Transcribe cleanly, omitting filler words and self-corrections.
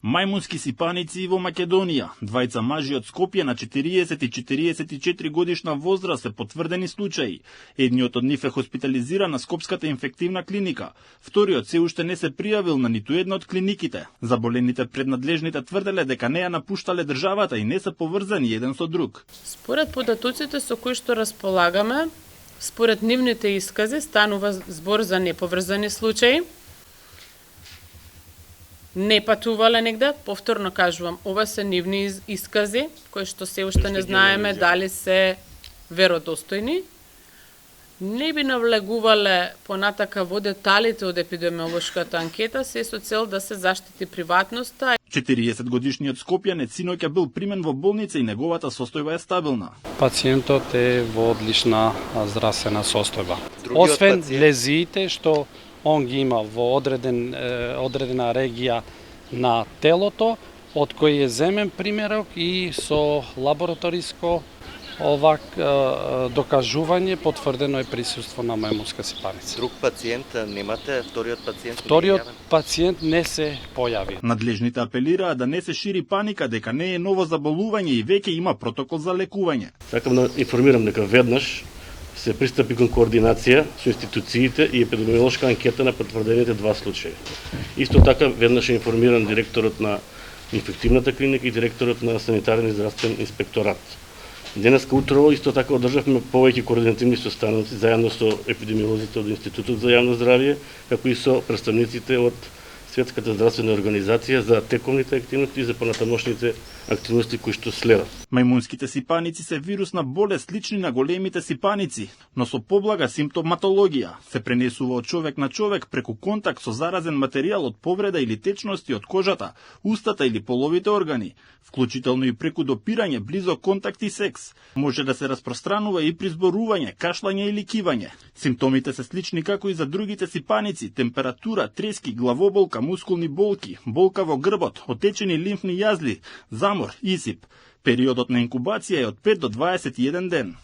Мајмунски сипаници во Македонија. Двајца мажи од Скопје на 40 и 44 годишна возраст се потврдени случаи. Едниот од нив е хоспитализиран на Скопската инфективна клиника. Вториот се уште не се пријавил на ниту една од клиниките. Заболените пред надлежните тврделе дека не ја напуштале државата и не се поврзани еден со друг. Според податоците со кои што располагаме, според нивните искази станува збор за неповрзани случаи. Не патувале негде, повторно кажувам, ова се нивни искази, кои што се уште не знаеме дали се веродостојни. Не би навлегувале понатака во деталите од епидемиолошката анкета, се со цел да се заштити приватноста. 40-годишниот Скопјанец синоќа бил примен во болница и неговата состојба е стабилна. Пациентот е во одлична здравствена состојба. Освен лезиите што он ги има во одредена регија на телото, од кој е земен примерок и со лабораториско докажување потврдено е присуство на мајмунска сипаница. Друг пациент немате? Вториот пациент не се појави. Надлежните апелираат да не се шири паника дека не е ново заболување и веќе има протокол за лекување. Сакам да информирам дека веднаш се пристапи кон координација со институциите и епидемиолошка анкета на потврдените два случаи. Исто така веднаш е информиран директорот на инфективната клиника и директорот на санитарен и здравствен инспекторат. Денеска утрово исто така одржавме повеќе координативни состаноци заедно со епидемиолозите од Институтот за јавно здравје, како и со представниците од Светската здравствена организација за тековните активности и за понатамошните активности кои што следат. Мајмунските сипаници се вирусна болест слични на големите сипаници, но со поблага симптоматологија. Се пренесува од човек на човек преку контакт со заразен материјал од повреда или течности од кожата, устата или половите органи, вклучително и преку допирање, близок контакт и секс. Може да се распространува и при зборување, кашлање или кивање. Симптомите се слични како и за другите сипаници: температура, трески, главоболка, мускулни болки, болка во грбот, отечени лимфни јазли, замор, исип. Периодот на инкубација е од 5 до 21 ден.